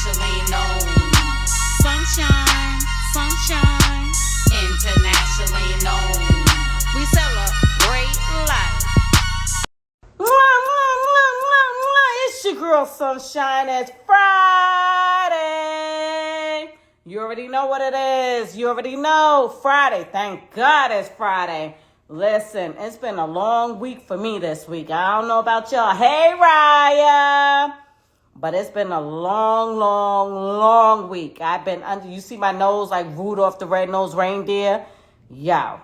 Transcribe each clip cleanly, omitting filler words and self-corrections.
internationally known. Sunshine, sunshine, Internationally known. we celebrate life. Mwah, mwah, mwah, mwah, mwah. It's your girl Sunshine. It's Friday. You already know what it is. You already know. Friday. Thank God it's Friday. Listen, it's been a long week for me this week. I don't know about y'all. Hey, Raya. But it's been a long week. I've been under, you see my nose like Rudolph the Red-Nosed Reindeer? Yo.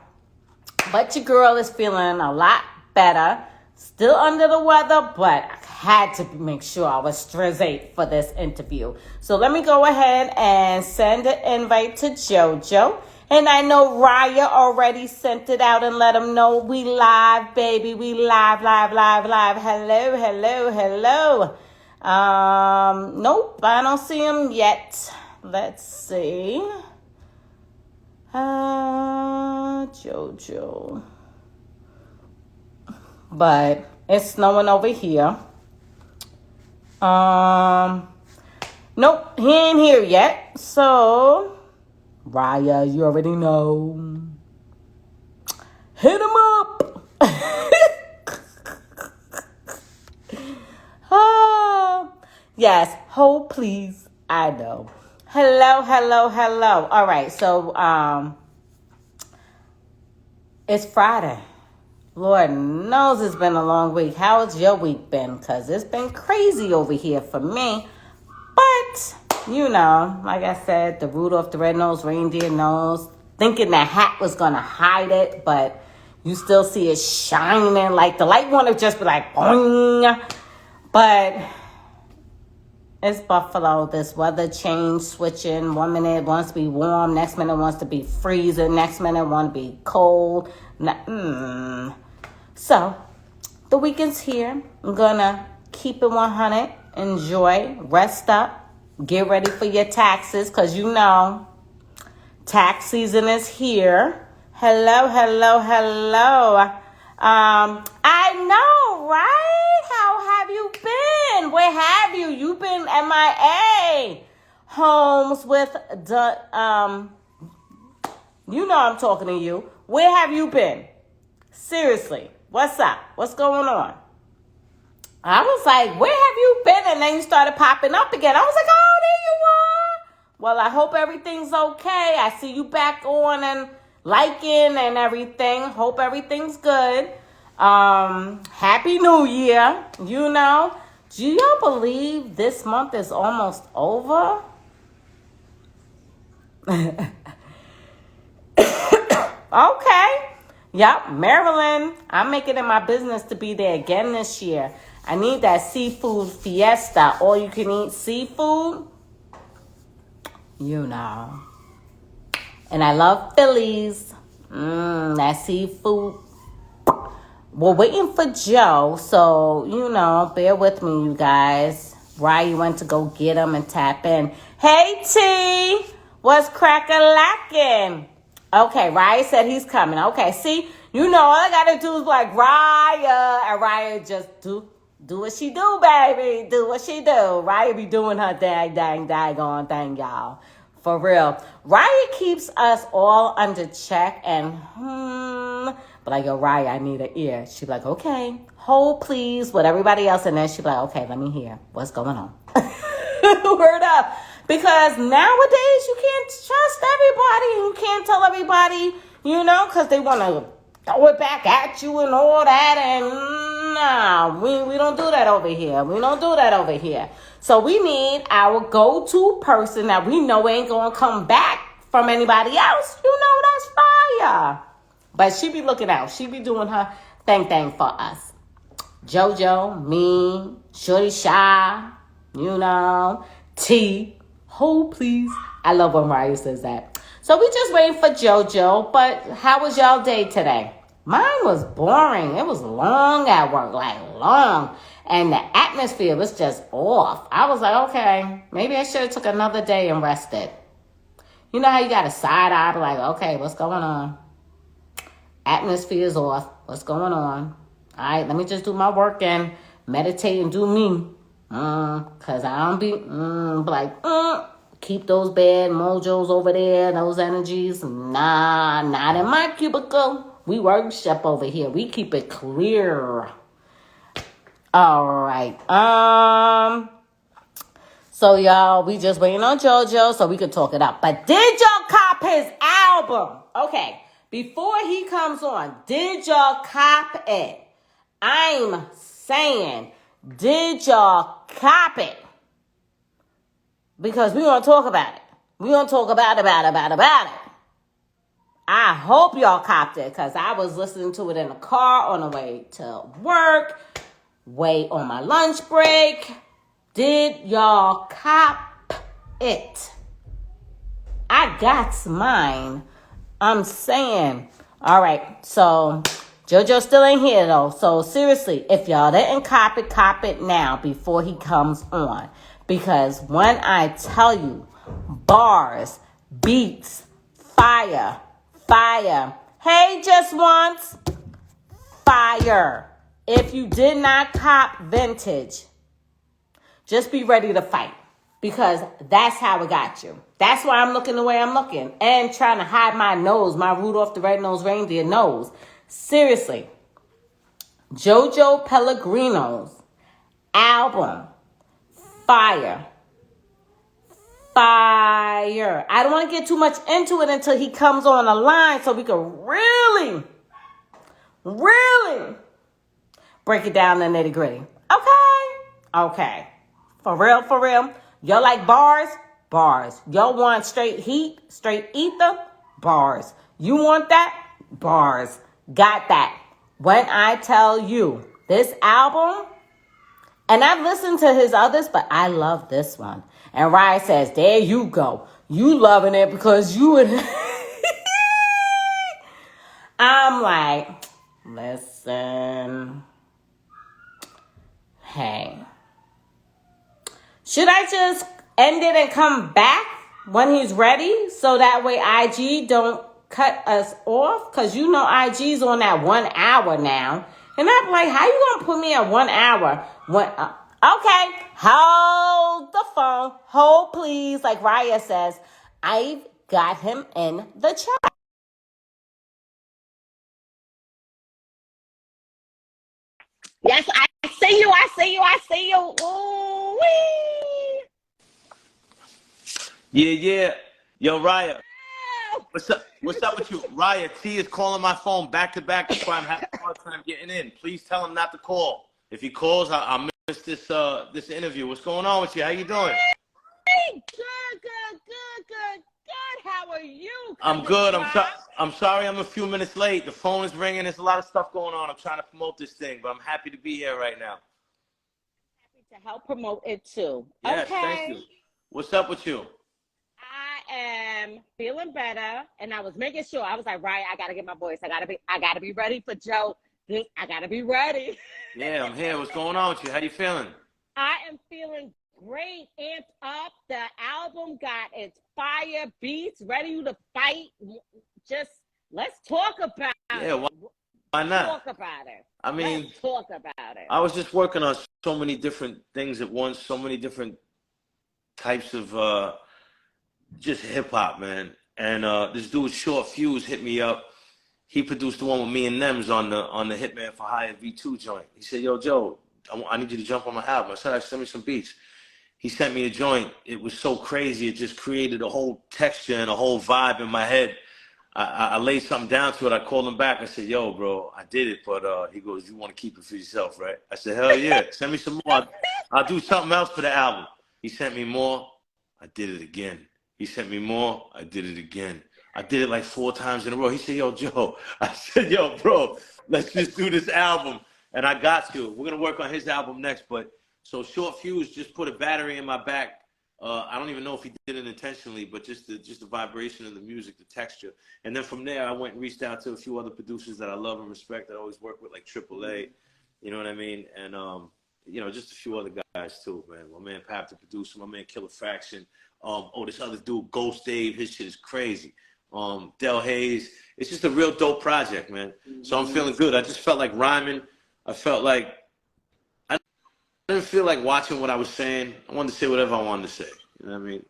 But your girl is feeling a lot better. Still under the weather, but I had to make sure I was straight for this interview. So let me go ahead and send an invite to JoJo. And I know Raya already sent it out and let them know we live, baby. We live. Hello. Nope, I don't see him yet. Let's see. JoJo. But it's snowing over here. Nope, he ain't here yet. So, Raya, you already know. Hit him up. Yes, hold please. I know. Hello. All right, so it's Friday. Lord knows it's been a long week. How has your week been? Because it's been crazy over here for me. But, you know, like I said, the Rudolph the Red-Nosed Reindeer nose, thinking the hat was going to hide it, but you still see it shining. Like, the light want to just be like, boing. But it's Buffalo. This weather change switching. 1 minute it wants to be warm. Next minute it wants to be freezing. Next minute it wants to be cold. So, the weekend's here. I'm going to keep it 100. Enjoy. Rest up. Get ready for your taxes because you know tax season is here. Hello. I know, right? How have you been? Where have you? You've been MIA. Homes with the, you know I'm talking to you. Where have you been? Seriously. What's up? What's going on? I was like, where have you been? And then you started popping up again. I was like, oh, there you are. Well, I hope everything's okay. I see you back on and liking and everything. Hope everything's good. Happy New Year. You know, do y'all believe this month is almost over? Okay. Yep, Maryland. I'm making it my business to be there again this year. I need that seafood fiesta. All you can eat seafood. You know. And I love Phillies. That seafood. We're waiting for Joe. So, you know, bear with me, you guys. Ryan went to go get him and tap in. Hey, T. What's crack-a-lackin'? Okay, Raya said he's coming. Okay, see, you know, all I got to do is like Raya. And Raya just do what she do, baby. Do what she do. Raya be doing her daggone thing, y'all. For real. Raya keeps us all under check and, but like, yo, Raya, I need an ear. She be like, okay, hold please with everybody else. And then she be like, okay, let me hear what's going on. Word up. Because nowadays you can't trust everybody. You can't tell everybody, you know, because they want to throw it back at you and all that. And nah, we don't do that over here. We don't do that over here. So we need our go-to person that we know ain't going to come back from anybody else. You know, that's Fire. But she be looking out. She be doing her thing for us. JoJo, me, Shorty Shy, you know, T. Hold please. I love when Raya says that. So we just waiting for JoJo. But how was y'all day today? Mine was boring. It was long at work, like long. And the atmosphere was just off. I was like, okay, maybe I should have took another day and rested. You know how you got a side eye, like, okay, what's going on? Atmosphere is off. What's going on? All right, let me just do my work and meditate and do me. Cause I don't be keep those bad mojos over there, those energies. Nah, not in my cubicle. We worship over here. We keep it clear. All right. So y'all, we just waiting on JoJo so we can talk it up. But did y'all cop his album? Okay. Before he comes on, did y'all cop it? I'm saying, did y'all cop it? Because we're going to talk about it. We're going to talk about it. I hope y'all copped it because I was listening to it in the car on the way to work, way on my lunch break. Did y'all cop it? I got mine. I'm saying. All right, so JoJo still ain't here though. So seriously, if y'all didn't cop it now before he comes on. Because when I tell you, bars, beats, fire. Hey, just once, fire. If you did not cop vintage, just be ready to fight. Because that's how it got you. That's why I'm looking the way I'm looking. And trying to hide my nose, my Rudolph the Red-Nosed Reindeer nose. Seriously. JoJo Pellegrino's album. Fire. I don't want to get too much into it until he comes on the line so we can really break it down the nitty gritty. Okay. For real. Y'all like bars? Y'all want straight heat, straight ether? Bars. You want that? Bars. Got that. When I tell you this album, and I've listened to his others, but I love this one. And Ryan says, there you go. You loving it because you would. I'm like, listen. Hey. Should I just end it and come back when he's ready? So that way IG don't cut us off? Because you know IG's on that 1 hour now. And I'm like, how you going to put me at 1 hour? Okay, hold the phone. Hold, please. Like Raya says, I've got him in the chat. Yes, I see you. Ooh-wee. Yeah. Yo, Raya. What's up with you? Raya, T is calling my phone back to back. That's why I'm having a hard time getting in. Please tell him not to call. If he calls, I'll miss this interview. What's going on with you? How you doing? Good. How are you? I'm good. I'm sorry I'm a few minutes late. The phone is ringing. There's a lot of stuff going on. I'm trying to promote this thing, but I'm happy to be here right now. Happy to help promote it too. Yes, okay. Thank you. What's up with you? I am feeling better, and I was making sure. I was like, right, I gotta get my voice. I gotta be ready for Joe. I gotta be ready. Yeah, I'm here. What's going on with you? How you feeling? I am feeling great, amped up. The album got its fire beats, ready to fight. Just let's talk about it. Yeah, why not? Talk about it. I mean, let's talk about it. I was just working on so many different things at once, so many different types of just hip hop, man. And this dude Short Fuse hit me up. He produced the one with me and Nems on the Hitman for Hire V2 joint. He said, "Yo, Joe, I need you to jump on my album." I said, "Send me some beats." He sent me a joint. It was so crazy. It just created a whole texture and a whole vibe in my head. I laid something down to it. I called him back. I said, "Yo, bro, I did it." But he goes, "You want to keep it for yourself, right?" I said, "Hell yeah. Send me some more. I'll do something else for the album." He sent me more. I did it again. He sent me more. I did it again. I did it like 4 times in a row. He said, "Yo, Joe." I said, "Yo, bro, let's just do this album." And I got to. We're going to work on his album next. But so Short Fuse just put a battery in my back. I don't even know if he did it intentionally, but just the vibration of the music, the texture. And then from there, I went and reached out to a few other producers that I love and respect that I always work with, like AAA. You know what I mean? And, just a few other guys too, man. My man Pap, the producer, my man Killer Fraction. This other dude, Ghost Dave, his shit is crazy. Del Hayes. It's just a real dope project, man. So I'm feeling good. I just felt like rhyming. I felt like didn't feel like watching what I was saying. I wanted to say whatever I wanted to say. You know what I mean?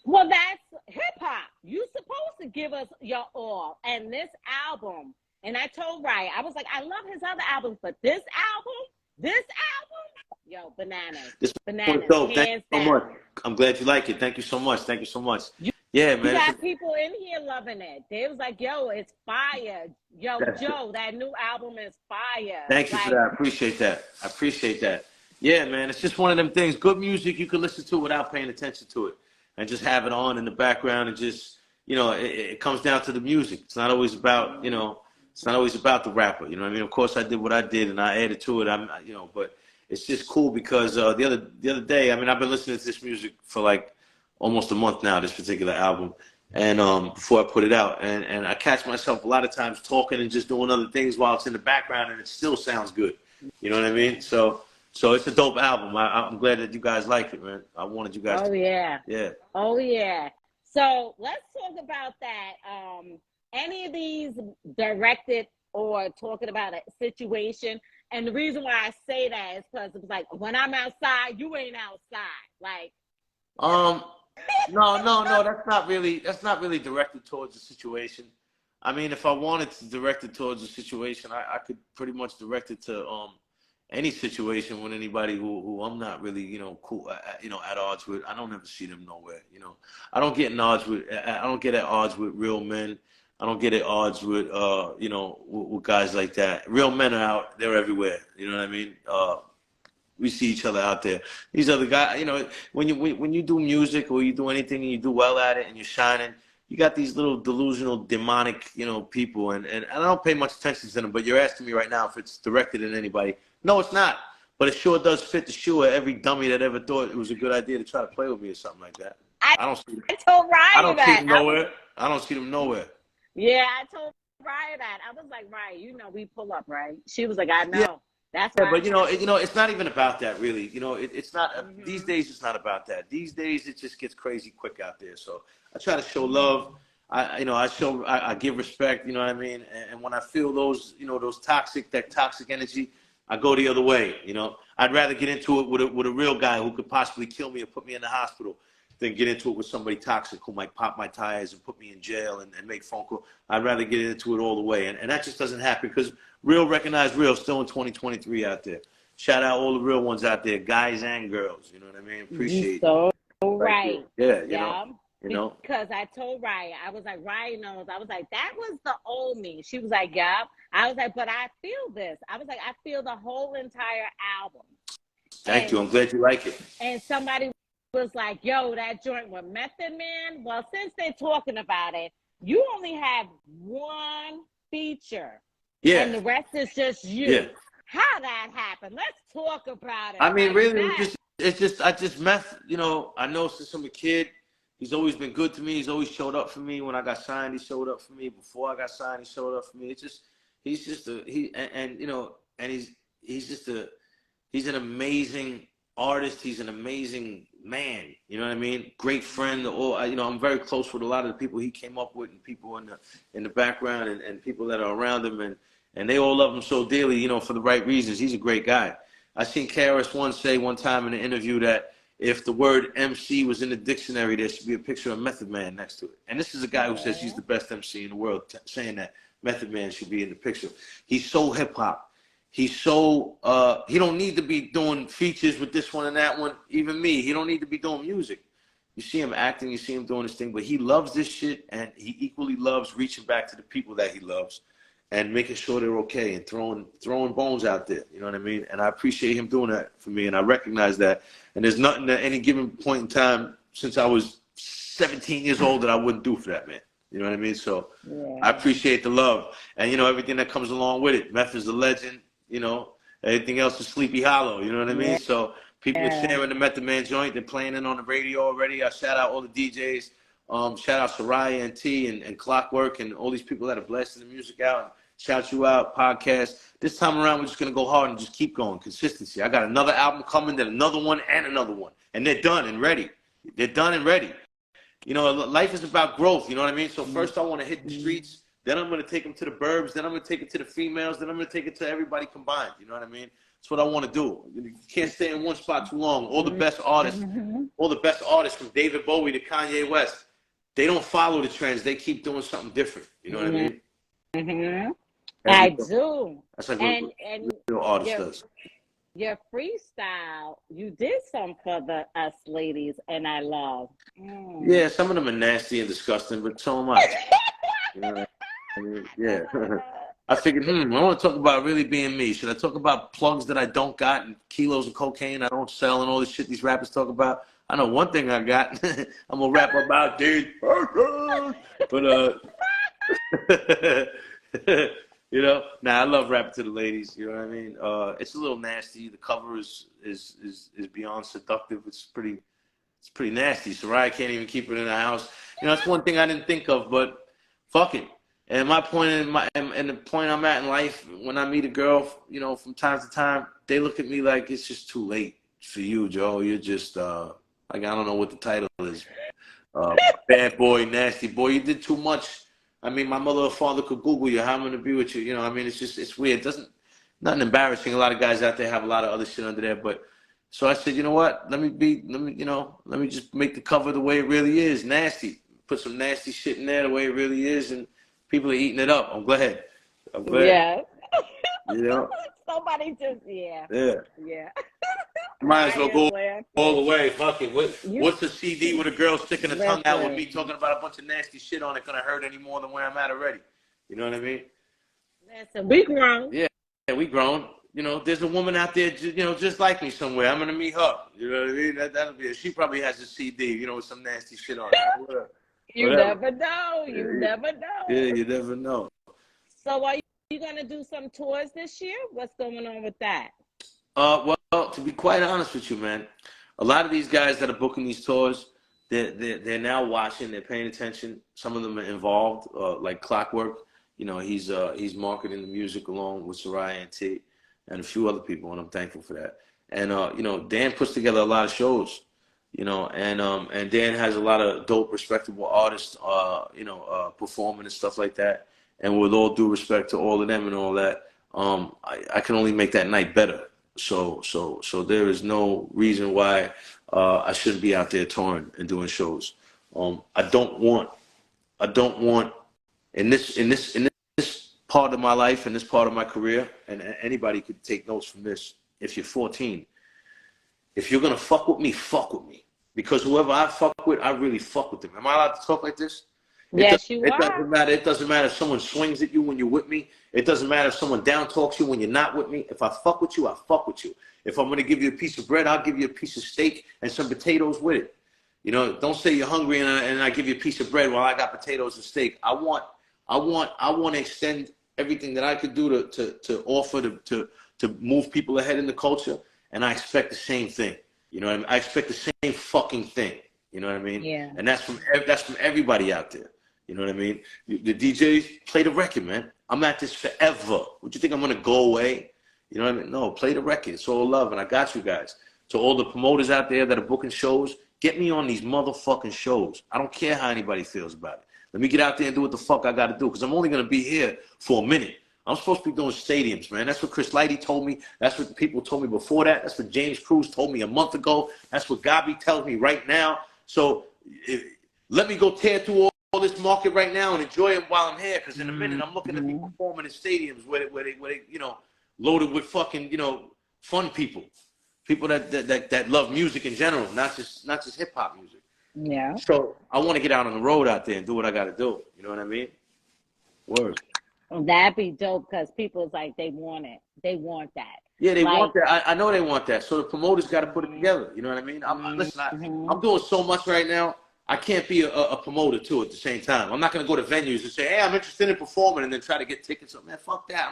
Well, that's hip hop. You supposed to give us your all. And this album, and I told Ryan, I was like, I love his other albums, but this album, yo, bananas. This Bananas. was dope. Thank you so Hands much. down. I'm glad you like it. Thank you so much. Thank you so much. You Yeah, man. got people in here loving it. They was like, yo, it's fire. Yo, That's Joe, that new album is fire. Thank you for that. I appreciate that. I appreciate that. Yeah, man. It's just one of them things. Good music you can listen to without paying attention to it, and just have it on in the background, and just, you know, it comes down to the music. It's not always about, you know, it's not always about the rapper. You know what I mean? Of course, I did what I did, and I added to it. You know, but it's just cool because the other day, I mean, I've been listening to this music for like almost a month now. This particular album. And before I put it out, and I catch myself a lot of times talking and just doing other things while it's in the background, and it still sounds good. You know what I mean? So it's a dope album. I'm glad that you guys like it, man. I wanted you guys. Oh yeah. Yeah. Oh yeah. So let's talk about that. Any of these directed or talking about a situation, and the reason why I say that is because it's like when I'm outside, you ain't outside. Like. No. That's not really directed towards the situation. I mean, if I wanted to direct it towards the situation, I could pretty much direct it to any situation with anybody who I'm not really, you know, cool, you know, at odds with. I don't ever see them nowhere. You know, I don't get at odds with real men. I don't get at odds with you know, with guys like that. Real men are out. They're everywhere. You know what I mean? We see each other out there. These other guys, you know, when you do music or you do anything and you do well at it and you're shining, you got these little delusional, demonic, you know, people, and I don't pay much attention to them. But you're asking me right now if it's directed at anybody. No, it's not. But it sure does fit the shoe of every dummy that ever thought it was a good idea to try to play with me or something like that. I don't see them. I told Ryan I don't that. see them nowhere. I don't see them nowhere. Yeah, I told Ryan that. I was like, Ryan, you know, we pull up, right? She was like, I know. Yeah. That's Yeah, why. but you know, it's not even about that, really. You know, it's not. These days, it's not about that. These days, it just gets crazy quick out there. So I try to show love. I give respect. You know what I mean? And when I feel those, you know, that toxic energy, I go the other way. You know, I'd rather get into it with a real guy who could possibly kill me or put me in the hospital than get into it with somebody toxic who might pop my tires and put me in jail and make phone calls. I'd rather get into it all the way. And that just doesn't happen because real recognize real still in 2023 out there. Shout out all the real ones out there, guys and girls. You know what I mean? Appreciate so it. right. Yeah, you know. Because I told Ryan, I was like, Ryan knows. I was like, that was the old me. She was like, yeah. I was like, but I feel this. I was like, I feel the whole entire album. Thank you. I'm glad you like it. And somebody was like, yo, that joint with Method Man. Well, since they're talking about it, you only have one feature. Yeah. And the rest is just you. Yeah. How that happened? Let's talk about it. I mean, like really, that. I just Meth, you know, I know since I'm a kid, he's always been good to me. He's always showed up for me. When I got signed, he showed up for me. Before I got signed, he showed up for me. It's just, he's an amazing artist. He's an amazing man. You know what I mean? Great friend. Or, you know, I'm very close with a lot of the people he came up with and people in the background and people that are around him. And they all love him so dearly, you know, for the right reasons. He's a great guy. I seen KRS-One say one time in an interview that if the word MC was in the dictionary, there should be a picture of Method Man next to it. And this is a guy who says he's the best MC in the world, saying that Method Man should be in the picture. He's so hip-hop. He's so, he don't need to be doing features with this one and that one. Even me, he don't need to be doing music. You see him acting, you see him doing this thing, but he loves this shit, and he equally loves reaching back to the people that he loves and making sure they're okay and throwing bones out there. You know what I mean? And I appreciate him doing that for me, and I recognize that. And there's nothing at any given point in time since I was 17 years old that I wouldn't do for that man. You know what I mean? So yeah. I appreciate the love and, you know, everything that comes along with it. Meth is a legend. You know, everything else is Sleepy Hollow. You know what I mean? Yeah. So people are sharing the Method Man joint. They're playing it on the radio already. I shout out all the DJs. Shout out Soraya and T and Clockwork and all these people that are blasting the music out. Shout you out, podcast. This time around, we're just going to go hard and just keep going. Consistency. I got another album coming, then another one and another one. And they're done and ready. They're done and ready. You know, life is about growth. You know what I mean? So first I want to hit the streets. Then I'm going to take them to the burbs. Then I'm going to take it to the females. Then I'm going to take it to everybody combined. You know what I mean? That's what I want to do. You can't stay in one spot too long. All the best artists, from David Bowie to Kanye West, they don't follow the trends. They keep doing something different. You know what I mean? Mm-hmm. I do. That's like and real artist does. Your freestyle, you did some for us ladies, and I love. Yeah, some of them are nasty and disgusting, but so am I. You know what I mean? Yeah. I figured, I want to talk about really being me. Should I talk about plugs that I don't got and kilos of cocaine I don't sell and all this shit these rappers talk about? I know one thing I got. I'm going to rap about, dude. But, you know, I love rapping to the ladies. You know what I mean? It's a little nasty. The cover is beyond seductive. It's pretty nasty. Soraya can't even keep it in the house. You know, that's one thing I didn't think of, but fuck it. And my point and the point I'm at in life, when I meet a girl, you know, from time to time, they look at me like it's just too late for you, Joe. You're just like, I don't know what the title is. Bad boy, nasty boy. You did too much. I mean, my mother or father could Google you. How I'm going to be with you. You know, I mean, it's weird. Nothing embarrassing. A lot of guys out there have a lot of other shit under there. But so I said, you know what? Let me just make the cover the way it really is. Nasty. Put some nasty shit in there the way it really is. And people are eating it up. I'm glad. Yeah. You know? Somebody just, yeah. Might as well go all the way. Fuck it. What's a CD with a girl sticking her tongue out with me talking about a bunch of nasty shit on it gonna hurt any more than where I'm at already? You know what I mean? Listen, we grown. Yeah, we grown. You know, there's a woman out there, you know, just like me somewhere. I'm gonna meet her. You know what I mean? That'll be it. She probably has a CD, you know, with some nasty shit on it. You never know. You never know. Yeah, you never know. So are you going to do some tours this year? What's going on with that? Well, to be quite honest with you, man, a lot of these guys that are booking these tours, they're now watching, they're paying attention. Some of them are involved, like Clockwork. You know, he's marketing the music along with Soraya and T and a few other people, and I'm thankful for that. And you know, Dan puts together a lot of shows. You know, and Dan has a lot of dope, respectable artists, you know, performing and stuff like that. And with all due respect to all of them and all that, I can only make that night better. So there is no reason why I shouldn't be out there touring and doing shows. I don't want in this part of my life and this part of my career, and anybody could take notes from this. If you're 14. If you're going to fuck with me. Because whoever I fuck with, I really fuck with them. Am I allowed to talk like this? Yes, you are. It doesn't matter. It doesn't matter if someone swings at you when you're with me. It doesn't matter if someone down talks you when you're not with me. If I fuck with you, I fuck with you. If I'm going to give you a piece of bread, I'll give you a piece of steak and some potatoes with it. You know, don't say you're hungry and I give you a piece of bread while I got potatoes and steak. I want to extend everything that I could do to offer to move people ahead in the culture. And I expect the same thing. You know what I mean? I expect the same fucking thing. You know what I mean? Yeah. And that's from everybody out there. You know what I mean? The DJs, play the record, man. I'm at this forever. Would you think I'm going to go away? You know what I mean? No, play the record. It's all love, and I got you guys. To all the promoters out there that are booking shows, get me on these motherfucking shows. I don't care how anybody feels about it. Let me get out there and do what the fuck I got to do, because I'm only going to be here for a minute. I'm supposed to be doing stadiums, man. That's what Chris Lighty told me. That's what the people told me before that. That's what James Cruz told me a month ago. That's what Gabi tells me right now. So let me go tear through all this market right now and enjoy it while I'm here, because in a minute I'm looking at people performing in stadiums where they you know, loaded with fucking, you know, fun people that love music in general, not just hip hop music. Yeah. So I want to get out on the road out there and do what I got to do. You know what I mean? Word. That'd be dope, because people's like, they want it. They want that. Yeah, they want that. I know they want that. So the promoters got to put it together. You know what I mean? Listen, I'm doing so much right now. I can't be a promoter too at the same time. I'm not going to go to venues and say, hey, I'm interested in performing, and then try to get tickets. Man, fuck that.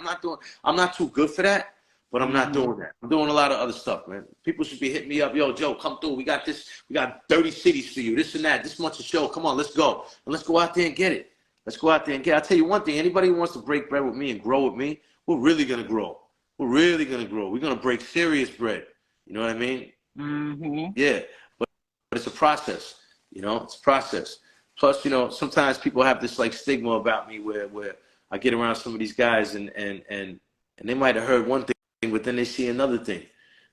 I'm not too good for that, but I'm not doing that. I'm doing a lot of other stuff, man. People should be hitting me up. Yo, Joe, come through. We got this. We got 30 cities for you. This and that. This much a show. Come on, let's go. And let's go out there and get it. Let's go out there and get it. I'll tell you one thing. Anybody who wants to break bread with me and grow with me, we're really going to grow. We're really going to grow. We're going to break serious bread. You know what I mean? Mm-hmm. Yeah. But it's a process. You know, it's a process. Plus, you know, sometimes people have this like stigma about me where I get around some of these guys and they might have heard one thing but then they see another thing.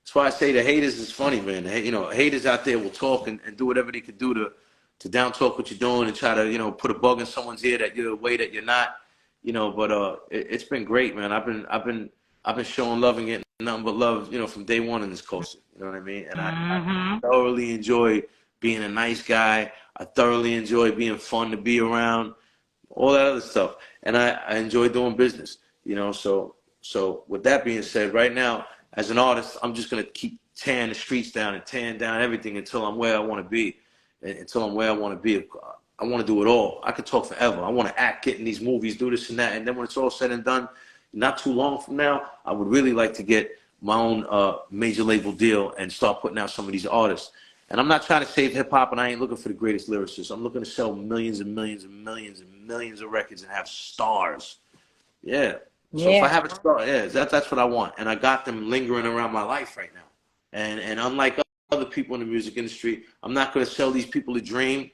That's why I say the haters is funny, man. You know, haters out there will talk and do whatever they could do to down talk what you're doing and try to, you know, put a bug in someone's ear that you're a way that you're not, you know. But it's been great, man. I've been showing love and getting nothing but love, you know, from day one in this culture. You know what I mean? And I thoroughly enjoy being a nice guy. I thoroughly enjoy being fun to be around, all that other stuff. And I enjoy doing business, you know. So with that being said, right now, as an artist, I'm just going to keep tearing the streets down and tearing down everything until I'm where I want to be. Until I'm where I want to be. I want to do it all. I could talk forever. I want to act, get in these movies, do this and that. And then when it's all said and done, not too long from now, I would really like to get my own major label deal and start putting out some of these artists. And I'm not trying to save hip-hop, and I ain't looking for the greatest lyricists. I'm looking to sell millions and millions and millions and millions of records and have stars. Yeah. So if I have a star, yeah, that's what I want. And I got them lingering around my life right now. And unlike other people in the music industry, I'm not going to sell these people a dream.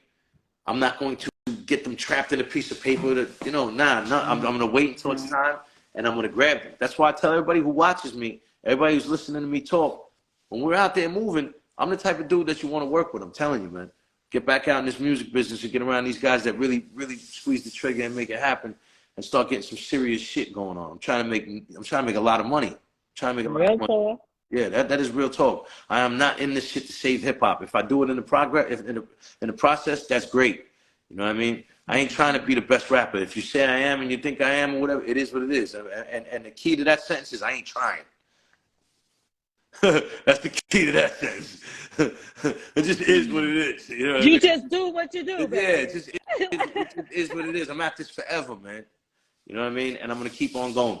I'm not going to get them trapped in a piece of paper that, you know, I'm going to wait until it's time, and I'm going to grab them. That's why I tell everybody who watches me, everybody who's listening to me talk, when we're out there moving, I'm the type of dude that you want to work with. I'm telling you, man. Get back out in this music business and get around these guys that really, really squeeze the trigger and make it happen, and start getting some serious shit going on. I'm trying to make a lot of money. Real talk. Yeah, that is real talk. I am not in this shit to save hip hop. If I do it in the process, that's great. You know what I mean? I ain't trying to be the best rapper. If you say I am and you think I am or whatever, it is what it is. And the key to that sentence is I ain't trying. That's the key to that sentence. It just is what it is. You know what I mean? Just do what you do, baby. Yeah, it is what it is. I'm at this forever, man. You know what I mean? And I'm going to keep on going.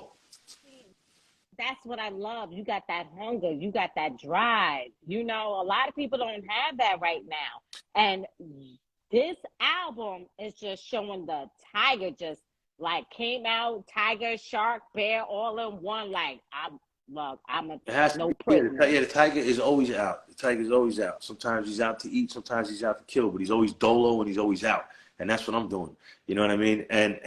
That's what I love. You got that hunger. You got that drive. You know, a lot of people don't have that right now. And this album is just showing the tiger just like came out, tiger, shark, bear, all in one. Like, no prison. Yeah, the tiger is always out. The tiger is always out. Sometimes he's out to eat. Sometimes he's out to kill. But he's always dolo and he's always out. And that's what I'm doing. You know what I mean? And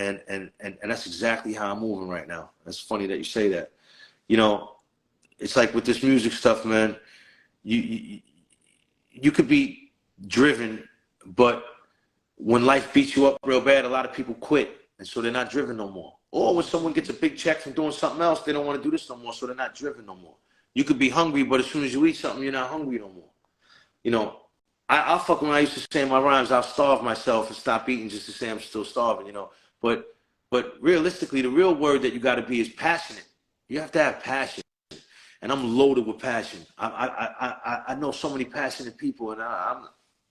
that's exactly how I'm moving right now. That's funny that you say that. You know, it's like with this music stuff, man, you could be driven, but when life beats you up real bad, a lot of people quit, and so they're not driven no more. Or when someone gets a big check from doing something else, they don't want to do this no more, so they're not driven no more. You could be hungry, but as soon as you eat something, you're not hungry no more. You know, I'll fuck when I used to say in my rhymes, I'll starve myself and stop eating just to say I'm still starving, you know. But realistically, the real word that you got to be is passionate. You have to have passion, and I'm loaded with passion. I know so many passionate people, and I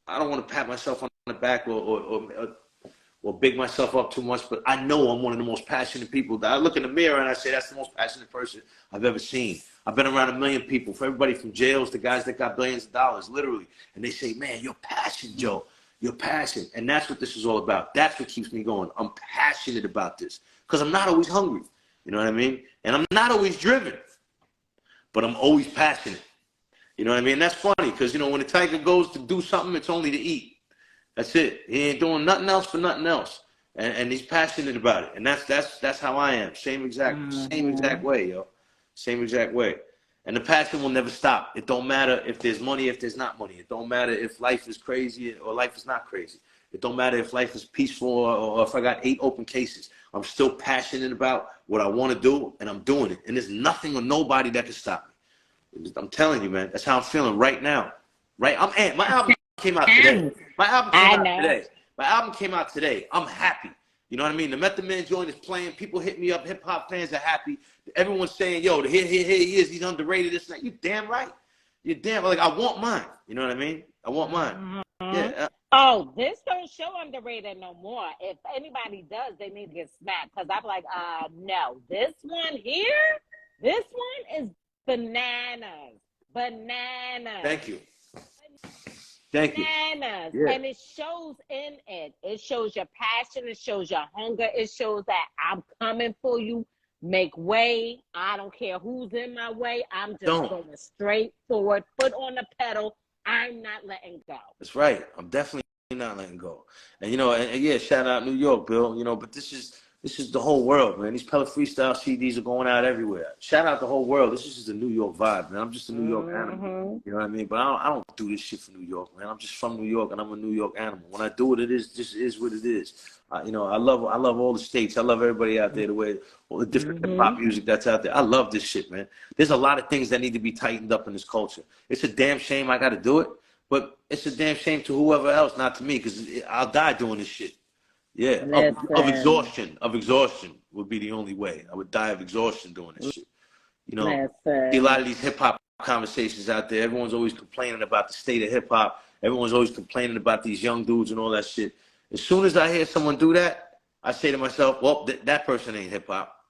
don't want to pat myself on the back or big myself up too much, but I know I'm one of the most passionate people. I look in the mirror and I say that's the most passionate person I've ever seen. I've been around 1 million people, for everybody from jails to guys that got billions of dollars, literally, and they say, "Man, your passion, Joe, your passion," and that's what this is all about. That's what keeps me going. I'm passionate about this because I'm not always hungry. You know what I mean? And I'm not always driven, but I'm always passionate. You know what I mean? That's funny because, you know, when the tiger goes to do something, it's only to eat. That's it. He ain't doing nothing else for nothing else. And he's passionate about it. And that's how I am. Same exact way, yo. Same exact way. And the passion will never stop. It don't matter if there's money, if there's not money. It don't matter if life is crazy or life is not crazy. It don't matter if life is peaceful or if I got 8 open cases. I'm still passionate about what I want to do, and I'm doing it. And there's nothing or nobody that can stop me. I'm telling you, man. That's how I'm feeling right now. Right? I'm amped. My album came out today. My album came out today. I'm happy. You know what I mean? The Method Man joint is playing. People hit me up. Hip-hop fans are happy. Everyone's saying, yo, here he is. He's underrated. This and that. You damn right. You're damn right. Like, I want mine. You know what I mean? I want mine. Yeah. Oh, this don't show underrated no more. If anybody does, they need to get smacked. Because I'm like, no. This one here, this one is bananas. Bananas. Thank you. Thank you. Bananas. Yeah. And it shows in it. It shows your passion. It shows your hunger. It shows that I'm coming for you. Make way. I don't care who's in my way. I'm just going straight forward. Foot on the pedal. I'm not letting go. That's right. I'm definitely not letting go. And, you know, and yeah, shout out New York, Bill. You know, but this is This is the whole world, man. These Pella Freestyle CDs are going out everywhere. Shout out the whole world. This is just a New York vibe, man. I'm just a New York animal. You know what I mean? But I don't do this shit for New York, man. I'm just from New York, and I'm a New York animal. When I do it, it is just is what it is. You know, I love all the states. I love everybody out there. The way all the different hip hop music that's out there. I love this shit, man. There's a lot of things that need to be tightened up in this culture. It's a damn shame I got to do it, but it's a damn shame to whoever else, not to me, because I'll die doing this shit. Yeah, of exhaustion. Of exhaustion would be the only way. I would die of exhaustion doing this shit. You know, see a lot of these hip hop conversations out there. Everyone's always complaining about the state of hip hop. Everyone's always complaining about these young dudes and all that shit. As soon as I hear someone do that, I say to myself, well, that person ain't hip hop.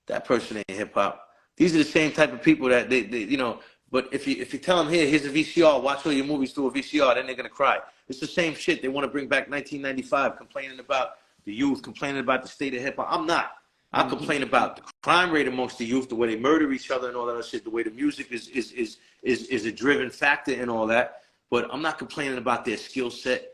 That person ain't hip hop. These are the same type of people that they you know. But if you tell them, here's a VCR, watch all your movies through a VCR, then they're gonna cry. It's the same shit. They want to bring back 1995, complaining about the youth, complaining about the state of hip hop. I'm not. I complain about the crime rate amongst the youth, the way they murder each other and all that other shit, the way the music is a driven factor and all that. But I'm not complaining about their skill set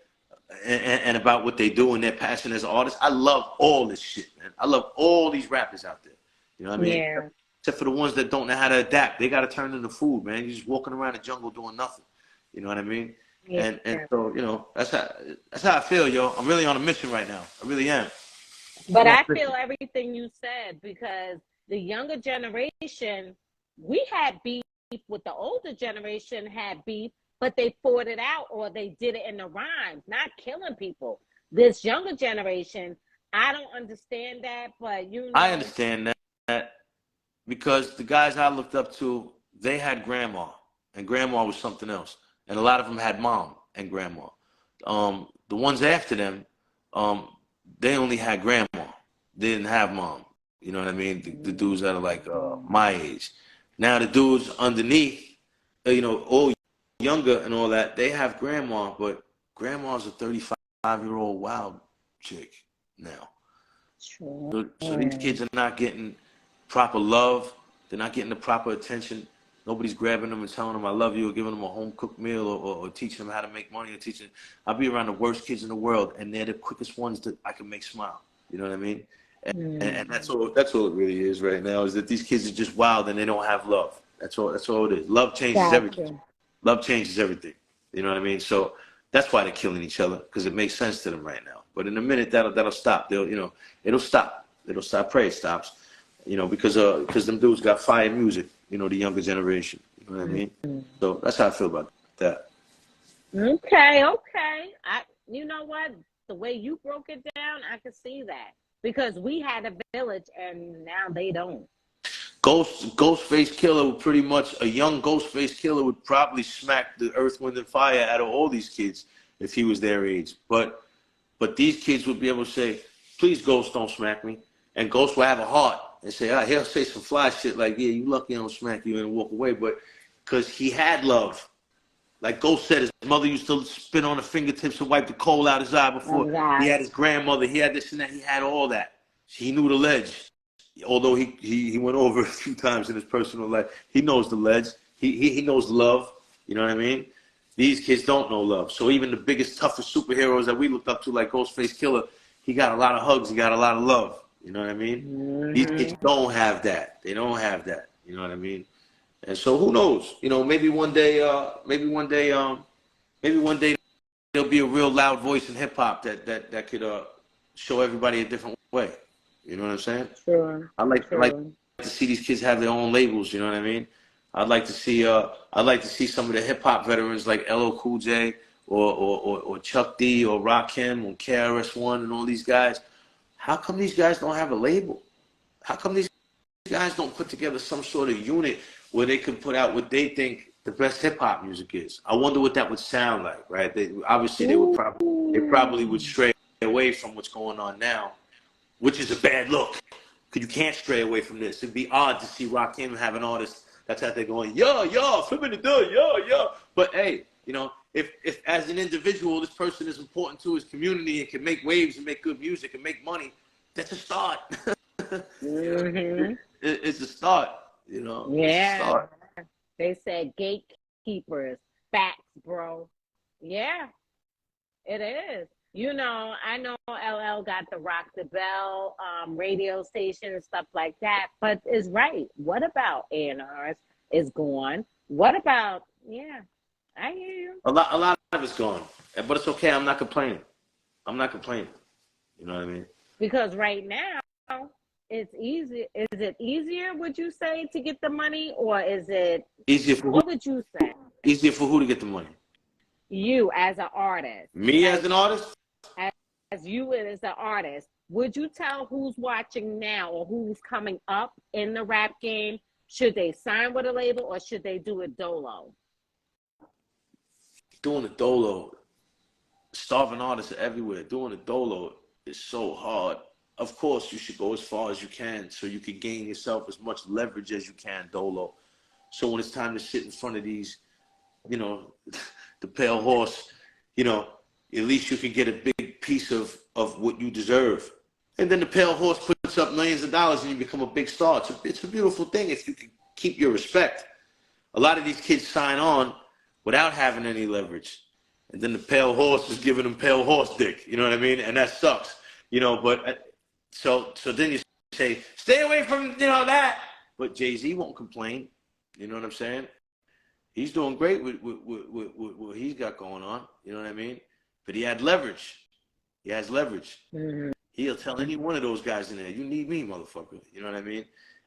and about what they do and their passion as artists. I love all this shit, man. I love all these rappers out there. You know what I mean? Yeah. Except for the ones that don't know how to adapt. They got to turn into food, man. You're just walking around the jungle doing nothing. You know what I mean? Yeah. And so, you know, that's how I feel, yo. I'm really on a mission right now. I really am. But I feel everything you said, because the younger generation, we had beef with the older generation, had beef, but they fought it out, or they did it in the rhymes, not killing people. This younger generation, I don't understand that, but you know. I understand that because the guys I looked up to, they had grandma, and grandma was something else. And a lot of them had mom and grandma. The ones after them, they only had grandma. They didn't have mom. You know what I mean? The dudes that are like my age. Now the dudes underneath, you know, all younger and all that, they have grandma, but grandma's a 35-year-old wild chick now. So these kids are not getting proper love. They're not getting the proper attention. Nobody's grabbing them and telling them I love you, or giving them a home-cooked meal, or teaching them how to make money, or teaching. I'll be around the worst kids in the world, and they're the quickest ones that I can make smile. You know what I mean? And that's all it really is right now, is that these kids are just wild and they don't have love. That's all it is. Love changes everything. Love changes everything. You know what I mean? So that's why they're killing each other, because it makes sense to them right now. But in a minute that'll stop. It'll stop. It'll stop. Pray it stops. You know, because them dudes got fire music. You know, the younger generation. You know what I mean? So that's how I feel about that. Okay. You know what? The way you broke it down, I could see that, because we had a village and now they don't. Ghostface Killer would pretty much, a young Ghostface Killer would probably smack the Earth, Wind, and Fire out of all these kids if he was their age. But these kids would be able to say, please, Ghost, don't smack me. And Ghost will have a heart and say, he'll say some fly shit like, yeah, you lucky I don't smack you, and walk away. But because he had love. Like Ghost said, his mother used to spit on the fingertips and wipe the coal out his eye before. He had his grandmother. He had this and that. He had all that. He knew the ledge. Although he went over a few times in his personal life, he knows the ledge. He knows love. You know what I mean? These kids don't know love. So even the biggest, toughest superheroes that we looked up to, like Ghostface Killer, he got a lot of hugs. He got a lot of love. You know what I mean? These kids don't have that. They don't have that. You know what I mean? And so who knows? You know, maybe one day there'll be a real loud voice in hip hop that could show everybody a different way. You know what I'm saying? Sure. I like to see these kids have their own labels. You know what I mean? I'd like to see some of the hip hop veterans like LL Cool J or Chuck D or Rakim or KRS-One and all these guys. How come these guys don't have a label? How come these guys don't put together some sort of unit where they can put out what they think the best hip hop music is? I wonder what that would sound like, right? They probably would stray away from what's going on now, which is a bad look. Because you can't stray away from this. It'd be odd to see Rakim have an artist that's out there going, yo, flipping the door, yo. But hey, you know, if as an individual this person is important to his community and can make waves and make good music and make money, that's a start. It's a start, you know. Yeah. They said gatekeepers. Facts, bro. Yeah, it is. You know, I know LL got the Rock the Bell radio station and stuff like that, but it's right. What about A&Rs is gone? What about, yeah, I hear you. A lot of it's gone, but it's okay. I'm not complaining. I'm not complaining. You know what I mean? Because right now, it's easy. Is it easier, would you say, to get the money, or is it, Easier for what who? would you say? Easier for who to get the money? You as an artist, Me as an artist? as you as an artist, would you tell who's watching now or who's coming up in the rap game? Should they sign with a label or should they do it dolo? Doing a dolo, starving artists are everywhere. Doing a dolo is so hard. Of course, you should go as far as you can so you can gain yourself as much leverage as you can dolo. So when it's time to sit in front of these, you know, the pale horse, you know, at least you can get a big piece of what you deserve. And then the pale horse puts up millions of dollars and you become a big star. It's a beautiful thing if you can keep your respect. A lot of these kids sign on without having any leverage. And then the pale horse is giving them pale horse dick. You know what I mean? And that sucks. You know, but so then you say, stay away from, you know, that. But Jay-Z won't complain. You know what I'm saying? He's doing great with what he's got going on. You know what I mean? But he had leverage. He has leverage. Mm-hmm. He'll tell any one of those guys in there, you need me, motherfucker. You know what I mean?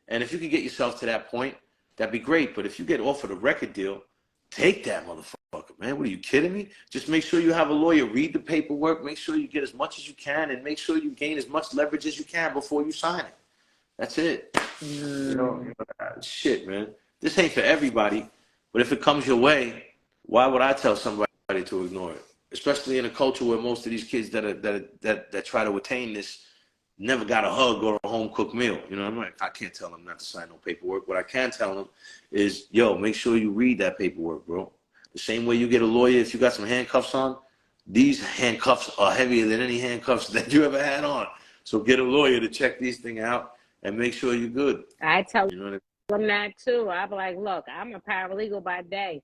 And if you can get yourself to that point, that'd be great. But if you get offered a record deal, take that motherfucker, man. What, are you kidding me? Just make sure you have a lawyer, read the paperwork, make sure you get as much as you can, and make sure you gain as much leverage as you can before you sign it. That's it. You know, shit, man. This ain't for everybody, but if it comes your way, why would I tell somebody to ignore it? Especially in a culture where most of these kids that try to attain this never got a hug or a home-cooked meal. You know, I can't tell them not to sign no paperwork. What I can tell them is, yo, make sure you read that paperwork, bro. The same way you get a lawyer if you got some handcuffs on, these handcuffs are heavier than any handcuffs that you ever had on. So get a lawyer to check these things out and make sure you're good. I tell You know what them that too. I'll be like, look, I'm a paralegal by day.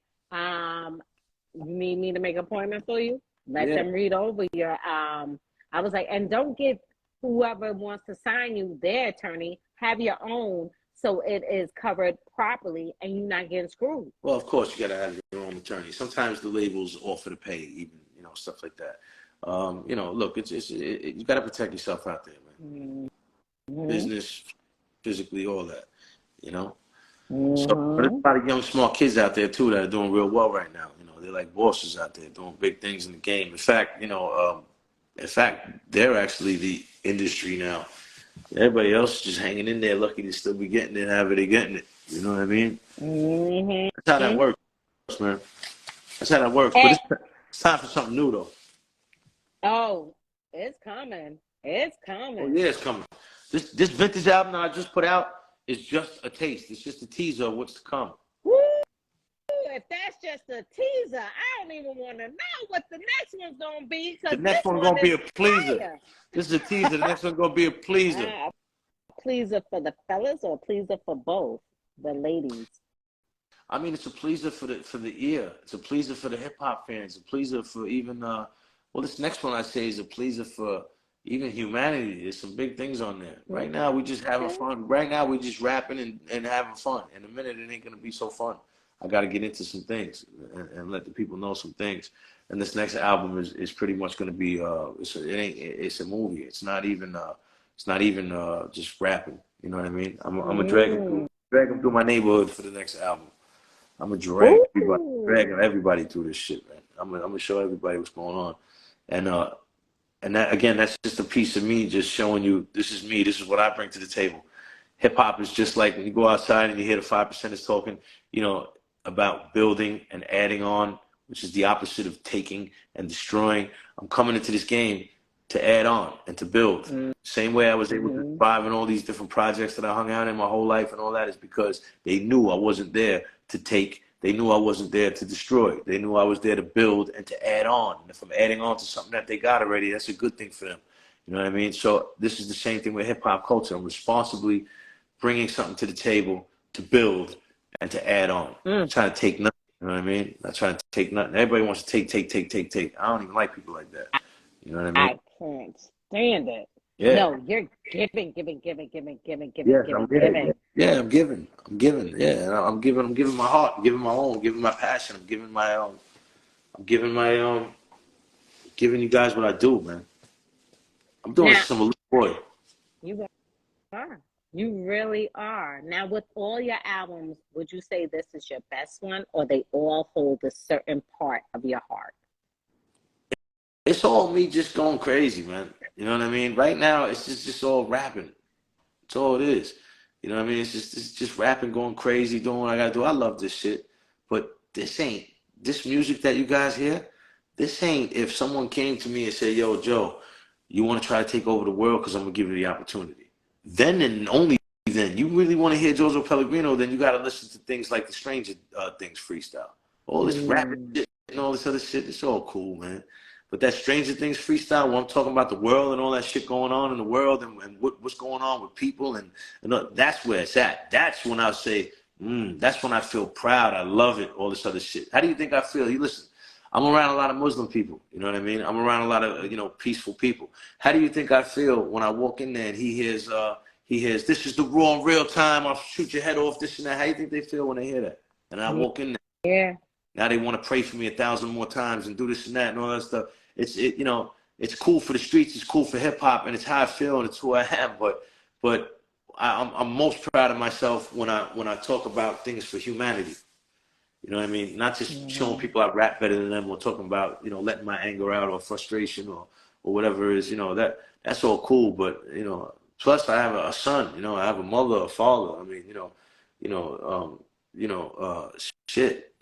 You need me to make an appointment for you? Let them read over your I was like, and don't get whoever wants to sign you their attorney, have your own so it is covered properly and you're not getting screwed. Well, of course you gotta have your own attorney. Sometimes the labels offer to pay, even, you know, stuff like that. You know, look, you gotta protect yourself out there, man. Mm-hmm. Business, physically, all that, you know. Mm-hmm. So there's a lot of young, smart kids out there too that are doing real well right now. You know, they're like bosses out there doing big things in the game. In fact, you know, they're actually the industry now. Everybody else is just hanging in there, lucky to still be getting it, however they're getting it. You know what I mean? Mm-hmm. That's how that works, man. That's how that works. But it's time for something new, though. Oh, it's coming. It's coming. Oh, yeah, it's coming. This vintage album that I just put out is just a taste. It's just a teaser of what's to come. Woo! If that's just a teaser, I don't even want to know what the next one's going to be. The next one's going to be a pleaser. Fire. This is a teaser. The next one's going to be a pleaser. A pleaser for the fellas or a pleaser for both the ladies? I mean, it's a pleaser for the ear. It's a pleaser for the hip-hop fans. A pleaser for even, well, this next one I say is a pleaser for even humanity. There's some big things on there. Right now, we just having fun. Right now, we just rapping and having fun. In a minute, it ain't going to be so fun. I got to get into some things and let the people know some things. And this next album is pretty much going to be it's a movie. It's not even just rapping. You know what I mean? I'm gonna drag them through my neighborhood for the next album. I'm gonna drag everybody through this shit, man. I'm gonna show everybody what's going on, and that again, that's just a piece of me, just showing you this is me. This is what I bring to the table. Hip hop is just like when you go outside and you hear the 5%ers talking, you know, about building and adding on, which is the opposite of taking and destroying. I'm coming into this game to add on and to build. Same way I was able to survive in all these different projects that I hung out in my whole life and all that is because they knew I wasn't there to take. They knew I wasn't there to destroy. They knew I was there to build and to add on. And if I'm adding on to something that they got already, that's a good thing for them. You know what I mean? So this is the same thing with hip-hop culture. I'm responsibly bringing something to the table to build and to add on. I'm trying to take nothing. You know what I mean? Not trying to take nothing. Everybody wants to take. I don't even like people like that. You know what I mean? I can't stand it. Yeah. No, you're giving, giving, giving, giving, giving, giving, Yes, I'm giving, giving. giving. Yeah, I'm giving. I'm giving. Yeah, and I'm giving. I'm giving my heart. I'm giving my own. I'm giving my passion. I'm giving my I'm giving my giving you guys what I do, man. I'm doing Now, this. I'm a little boy. you are. You really are. Now, with all your albums, would you say this is your best one, or they all hold a certain part of your heart? It's all me just going crazy, man. You know what I mean? Right now, it's just all rapping. That's all it is. You know what I mean? It's just rapping, going crazy, doing what I gotta do. I love this shit, but this ain't this music that you guys hear. This ain't if someone came to me and said, "Yo, Joe, you want to try to take over the world? Because I'm gonna give you the opportunity." Then and only then, you really want to hear JoJo Pellegrino, then you got to listen to things like the Stranger Things freestyle, all this rapping Mm. shit and all this other shit. It's all cool, man. But that Stranger Things freestyle, where I'm talking about the world and all that shit going on in the world and what's going on with people, and that's where it's at. That's when I say, that's when I feel proud. I love it, all this other shit. How do you think I feel? You listen, I'm around a lot of Muslim people. You know what I mean? I'm around a lot of, peaceful people. How do you think I feel when I walk in there and he hears, this is the raw and real time, I'll shoot your head off, this and that. How do you think they feel when they hear that? And I walk in there. Yeah. Now they want to pray for me 1,000 more times and do this and that and all that stuff. It's cool for the streets, it's cool for hip hop, and it's how I feel and it's who I am. But I'm most proud of myself when I talk about things for humanity. You know what I mean? Not just showing people I rap better than them or talking about, letting my anger out or frustration or whatever it is, that's all cool. But, plus I have a son, I have a mother, a father. I mean, shit,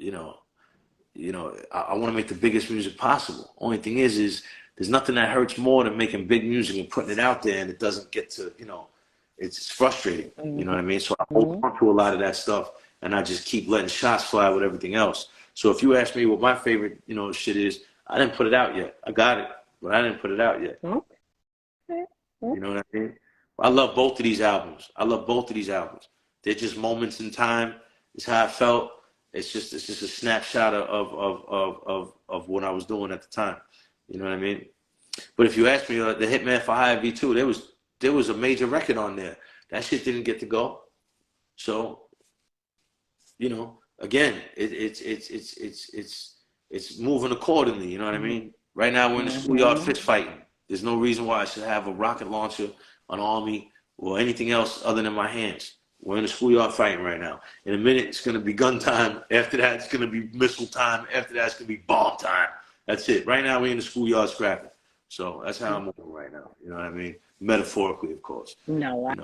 I want to make the biggest music possible. Only thing is there's nothing that hurts more than making big music and putting it out there and it doesn't get to, it's frustrating. You know what I mean? So I hold on to a lot of that stuff and I just keep letting shots fly with everything else. So if you ask me what my favorite, shit is, I didn't put it out yet. I got it, but I didn't put it out yet. You know what I mean? I love both of these albums. They're just moments in time. It's how I felt. It's just a snapshot of what I was doing at the time. You know what I mean? But if you ask me, the Hitman for Hire V2, there was a major record on there. That shit didn't get to go. So, again, it's moving accordingly. You know what I mean? Right now we're in the schoolyard fist fighting. There's no reason why I should have a rocket launcher, an army, or anything else other than my hands. We're in the schoolyard fighting right now. In a minute, it's going to be gun time. After that, it's going to be missile time. After that, it's going to be bomb time. That's it. Right now, we're in the schoolyard scrapping. So that's how I'm moving right now. You know what I mean? Metaphorically, of course. No, I'm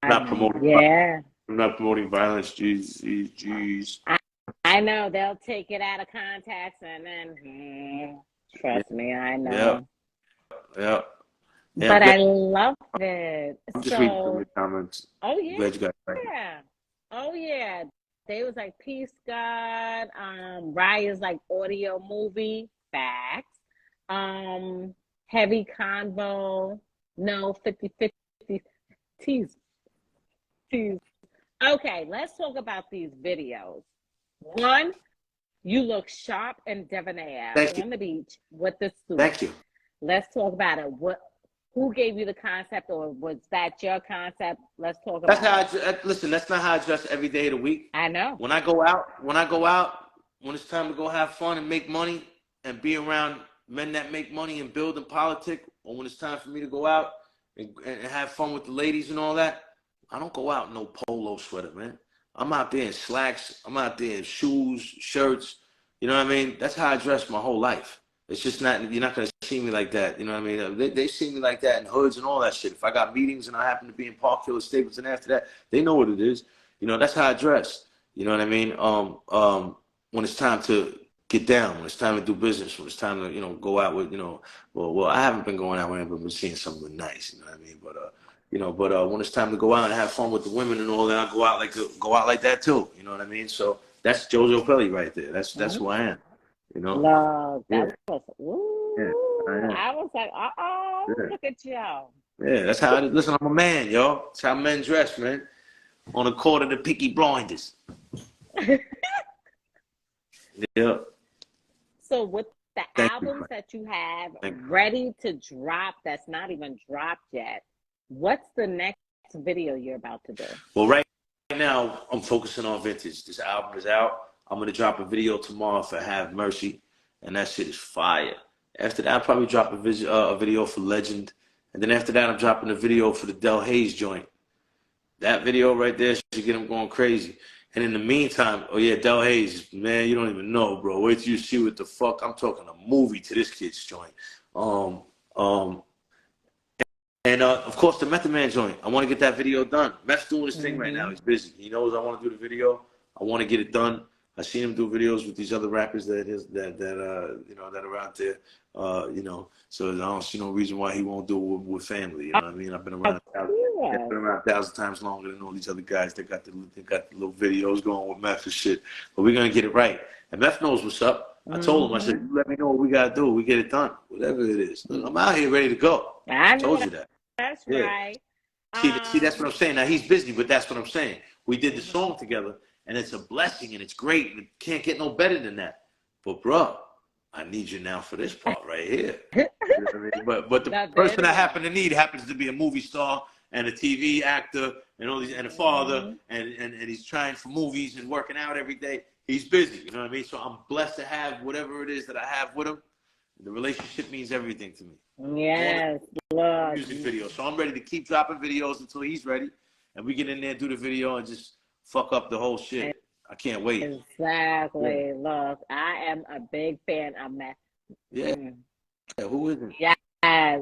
not promoting. Yeah. I'm not promoting violence. Jeez. I know they'll take it out of context and then trust me, I know. Yeah. But I love it. I'm just reading some of the comments. Oh yeah. Glad you guys like it. Yeah. Oh yeah. They was like Peace God. Raya's like audio movie. Facts. Heavy Convo. No, 50-50. Tease. Okay, let's talk about these videos. One, you look sharp and debonair on the beach with the suit. Thank you. Let's talk about it. Who gave you the concept, or was that your concept? Let's talk about it. Listen, that's not how I dress every day of the week. I know. When I go out, when it's time to go have fun and make money and be around men that make money and build and politic, or when it's time for me to go out and have fun with the ladies and all that, I don't go out in no polo sweater, man. I'm out there in slacks. I'm out there in shoes, shirts. You know what I mean? That's how I dress my whole life. It's just not, you're not going to see me like that. You know what I mean? They see me like that in hoods and all that shit. If I got meetings and I happen to be in Park Hill or Stapleton after that, they know what it is. That's how I dress. You know what I mean? When it's time to get down, when it's time to do business, when it's time to, go out with, well, I haven't been going out with anybody, but seeing something nice, you know what I mean? But, when it's time to go out and have fun with the women and all that, I go out like that too. You know what I mean? So that's JoJo Pelly right there. That's who I am. Love. That was, Yeah, I was like, look at y'all. Yeah, that's how listen, I'm a man, y'all. That's how men dress, man. On the court of the Peaky Blinders. Yeah. So with the Thank you. albums that you have Thank you. ready to drop that's not even dropped yet, what's the next video you're about to do? Well, right now, I'm focusing on vintage. This album is out. I'm going to drop a video tomorrow for Have Mercy, and that shit is fire. After that, I'll probably drop a video for Legend. And then after that, I'm dropping a video for the Del Hayes joint. That video right there should get him going crazy. And in the meantime, oh yeah, Del Hayes, man, you don't even know, bro. Wait till you see what the fuck. I'm talking a movie to this kid's joint. And of course, the Method Man joint. I want to get that video done. Meth's doing his thing right now. He's busy. He knows I want to do the video. I want to get it done. I seen him do videos with these other rappers that are out there. So I don't see no reason why he won't do it with family. You know what I mean? I've been around 1,000 times longer than all these other guys that got the little videos going with Meth and shit. But we're gonna get it right. And Meth knows what's up. I told him, I said, you let me know what we gotta do. We get it done, whatever it is. I'm out here ready to go. I told you that. That's right. See, that's what I'm saying. Now he's busy, but that's what I'm saying. We did the song together, and it's a blessing, and it's great. And it can't get no better than that. But bro, I need you now for this part right here. You know what I mean? But the person I happen to need happens to be a movie star and a TV actor and all these, and a father, and he's trying for movies and working out every day. He's busy, you know what I mean? So I'm blessed to have whatever it is that I have with him. The relationship means everything to me. Yes, music video. So I'm ready to keep dropping videos until he's ready, and we get in there, do the video, and just fuck up the whole shit. I can't wait. Exactly. Yeah. Look, I am a big fan of Meth. Yeah. Who isn't? Yeah.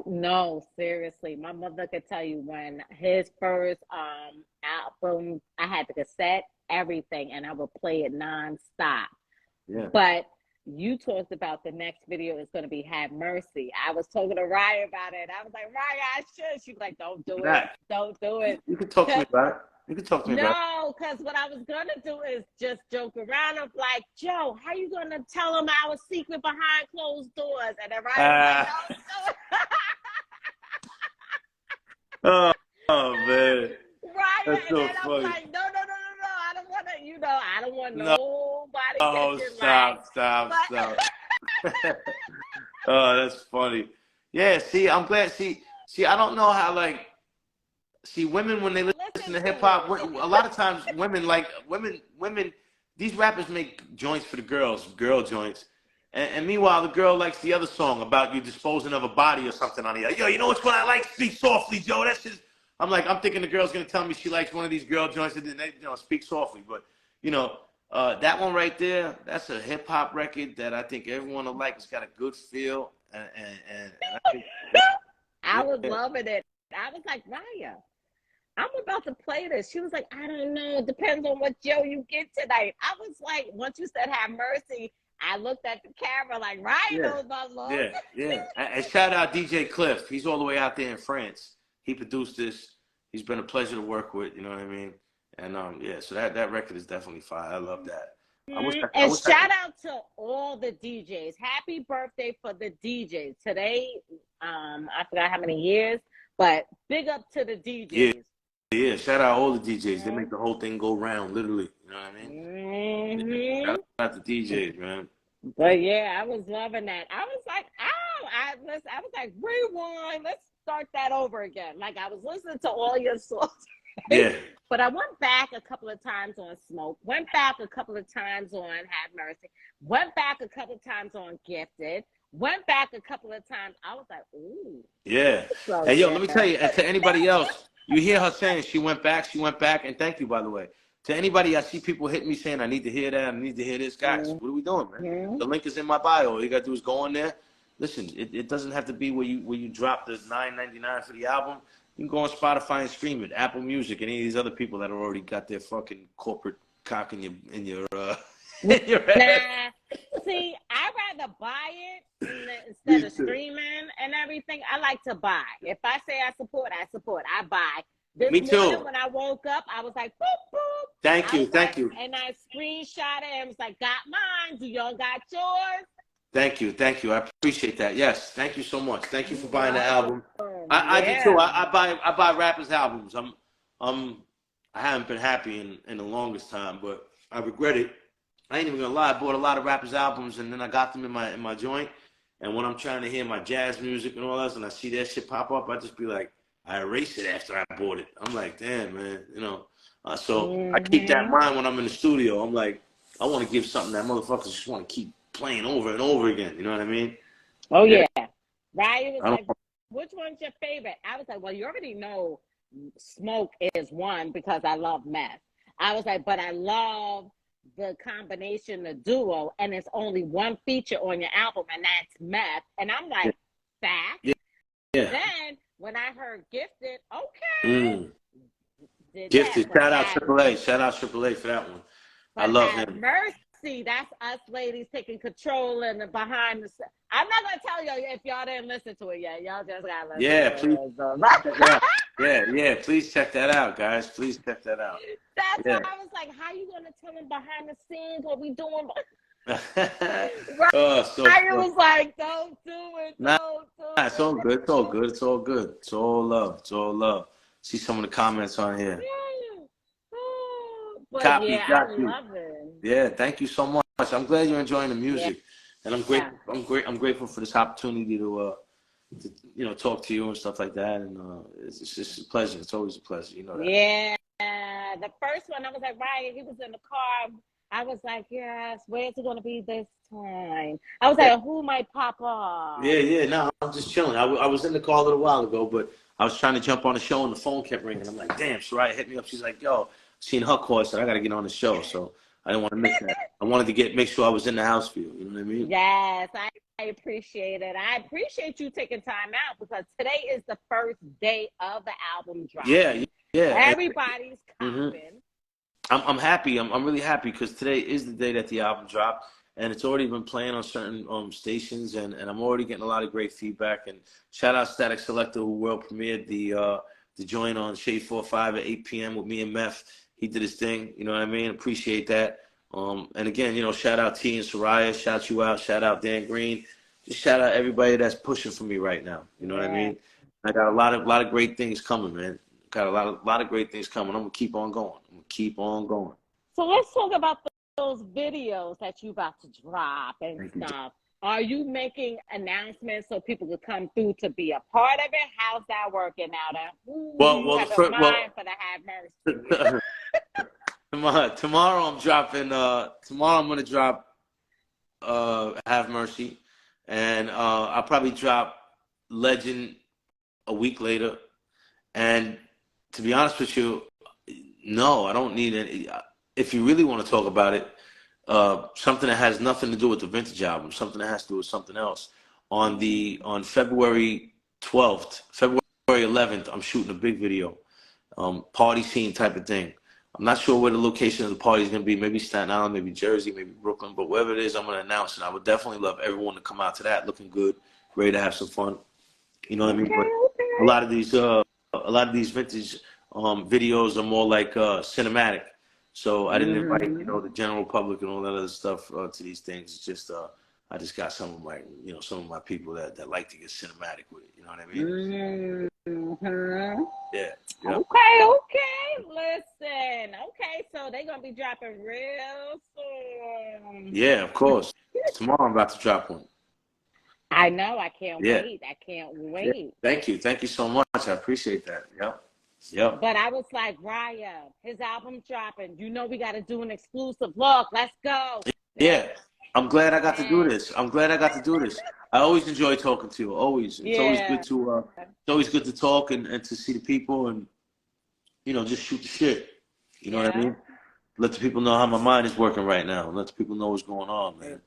No, seriously. My mother could tell you when his first album, I had the cassette, everything, and I would play it nonstop. Yeah. But you talked about the next video is going to be Have Mercy. I was talking to Raya about it. I was like, Raya, I should. She's like, don't do it. Don't do it. You can talk to me about it. You can talk to me about it. No, because what I was going to do is just joke around. I'm like, Joe, how you going to tell them our secret behind closed doors? And then Raya was like, no, oh, man. Right, that's and so then funny. I'm like, no, I don't want to, I don't want nobody catching stop. Oh, that's funny. Yeah, see, I'm glad. See, I don't know how, like, women, when they listen to hip hop, a lot of times women, these rappers make joints for the girl joints. And meanwhile, the girl likes the other song about you disposing of a body or something on the, yo, you know which one I like? Speak Softly, Joe. That's just, I'm thinking the girl's going to tell me she likes one of these girl joints and then Speak Softly. But, that one right there, that's a hip hop record that I think everyone will like. It's got a good feel. And I think, I was loving it. I was like, Raya, I'm about to play this. She was like, I don't know. It depends on what Joe you get tonight. I was like, once you said Have Mercy, I looked at the camera like, Ryan knows my love. Yeah. And shout out DJ Cliff. He's all the way out there in France. He produced this. He's been a pleasure to work with. You know what I mean? And so that record is definitely fire. I love that. Shout out to all the DJs. Happy birthday for the DJs. Today, I forgot how many years, but big up to the DJs. Yeah, shout out all the DJs. They make the whole thing go round, literally. You know what I mean? Shout out the DJs, man. But yeah, I was loving that. I was like, I was like, rewind. Let's start that over again. Like, I was listening to all your songs. Right? Yeah. But I went back a couple of times on Smoke. Went back a couple of times on Have Mercy. Went back a couple of times on Gifted. Went back a couple of times. I was like, ooh. Yeah. So hey, yo, let me tell you, to anybody else, you hear her saying she went back, and thank you, by the way. To anybody, I see people hitting me saying, I need to hear that, I need to hear this. Guys, what are we doing, man? The link is in my bio. All you got to do is go on there. Listen, it doesn't have to be where you drop the $9.99 for the album. You can go on Spotify and stream it, Apple Music, any of these other people that have already got their fucking corporate cock in your head. See, I'd rather buy it instead of streaming and everything. I like to buy. If I say I support, I buy. This Me too. morning when I woke up, I was like, boop, boop. Thank you. And I screenshot it and was like, got mine. Do y'all got yours? Thank you. I appreciate that. Yes, thank you so much. Thank you for buying the album. I do too. I buy rappers' albums. I haven't been happy in the longest time, but I regret it. I ain't even gonna lie. I bought a lot of rappers' albums, and then I got them in my joint, And when I'm trying to hear my jazz music and all that, and I see that shit pop up, I just be like, I erase it after I bought it. I'm like, damn, man, you know. So I keep that in mind when I'm in the studio. I'm like, I want to give something that motherfuckers just want to keep playing over and over again. You know what I mean? Oh yeah. Ryan was I like, which one's your favorite? I was like, well, you already know Smoke is one because I love meth. I was like, but I love the combination, the duo, and it's only one feature on your album, and that's meth. And I'm like, fact. Yeah. Then when I heard Gifted, okay. Did Gifted. that, Shout out Triple A. Shout out Triple A for that one. I love him. Mercy, that's us ladies taking control and the behind the. I'm not gonna tell you if y'all didn't listen to it yet. Y'all just gotta listen. Yeah, to please. Yeah. Please check that out, guys. Please check that out. That's why I was like, how you gonna tell them behind the scenes what we doing? I was like, don't do it. Don't do it. It's all good. It's all good. It's all good. It's all love. It's all love. See some of the comments on here. But Copy, yeah, got I you. love it. Yeah, thank you so much. I'm glad you're enjoying the music, and I'm great. I'm grateful for this opportunity to talk to you and stuff like that. And it's just a pleasure. It's always a pleasure. You know that. Yeah, the first one I was like, Ryan, he was in the car. I was like, yes, where's it gonna be this time? I was like, who might pop up? Yeah. No, I'm just chilling. I was in the car a little while ago, but I was trying to jump on the show and the phone kept ringing. I'm like, damn, Soraya hit me up. She's like, yo, seen her call, so I got to get on the show. So I didn't want to miss that. I wanted to make sure I was in the house for you. You know what I mean? Yes, I appreciate it. I appreciate you taking time out because today is the first day of the album drop. Yeah. Everybody's copping. I'm happy. I'm really happy because today is the day that the album dropped, and it's already been playing on certain stations, and I'm already getting a lot of great feedback. And shout out Static Selector, who world premiered the joint on Shade 45 at 8 p.m. with me and Meth. He did his thing. You know what I mean? Appreciate that. And again, shout out T and Soraya. Shout you out. Shout out Dan Green. Just shout out everybody that's pushing for me right now. You know what I mean? I got a lot of great things coming, man. Got a lot of great things coming. I'm gonna keep on going. So let's talk about those videos that you about to drop and stuff. Are you making announcements so people could come through to be a part of it? How's that working out? You have a mind for the Have Mercy. Tomorrow I'm dropping. Tomorrow I'm gonna drop Have Mercy, and I'll probably drop Legend a week later. And to be honest with you, no, I don't need any. If you really want to talk about it, something that has nothing to do with the vintage album, something that has to do with something else. On February 12th, February 11th, I'm shooting a big video, party scene type of thing. I'm not sure where the location of the party is going to be. Maybe Staten Island, maybe Jersey, maybe Brooklyn, but wherever it is, I'm going to announce it. I would definitely love everyone to come out to that, looking good, ready to have some fun. You know what I mean? But a lot of these vintage videos are more like cinematic. So I didn't invite the general public and all that other stuff to these things. It's just I just got some of my people that like to get cinematic with it. You know what I mean? Yeah. Okay. Listen. Okay, so they're gonna be dropping real soon. Yeah, of course. Tomorrow I'm about to drop one. I know. I can't wait. I can't wait. Yeah. Thank you so much. I appreciate that. Yep. But I was like, Raya, his album dropping. We got to do an exclusive. Look, let's go. Yeah. I'm glad I got to do this. I always enjoy talking to you. Always. It's always good to talk and to see the people and just shoot the shit. You know what I mean? Let the people know how my mind is working right now. Let the people know what's going on, man.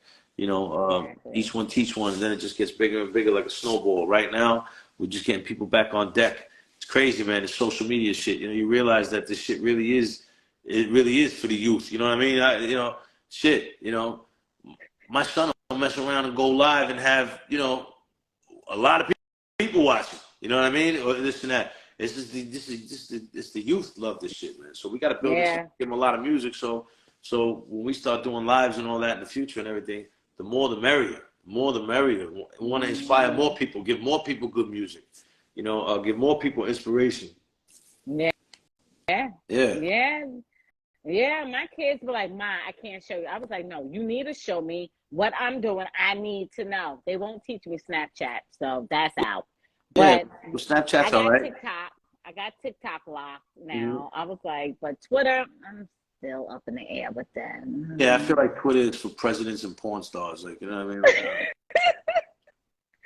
Each one teach one, and then it just gets bigger and bigger like a snowball. Right now, we're just getting people back on deck. It's crazy, man. It's social media shit. You realize that this shit really is for the youth. You know what I mean? My son will mess around and go live and have, a lot of people watching. You know what I mean? Or this and that. It's the youth love this shit, man. So we got to build this, give them a lot of music. So when we start doing lives and all that in the future and everything, the more the merrier. We want to inspire more people, give more people good music. Give more people inspiration. Yeah. My kids were like, Ma, I can't show you. I was like, no, you need to show me what I'm doing, I need to know. They won't teach me Snapchat, so that's out. Yeah, But well, Snapchat's I all got right. TikTok. I got TikTok locked Mhm. now. I was like, but Twitter, I'm still up in the air with that. Yeah, I feel like Twitter is for presidents and porn stars. Like, you know what I mean? Like,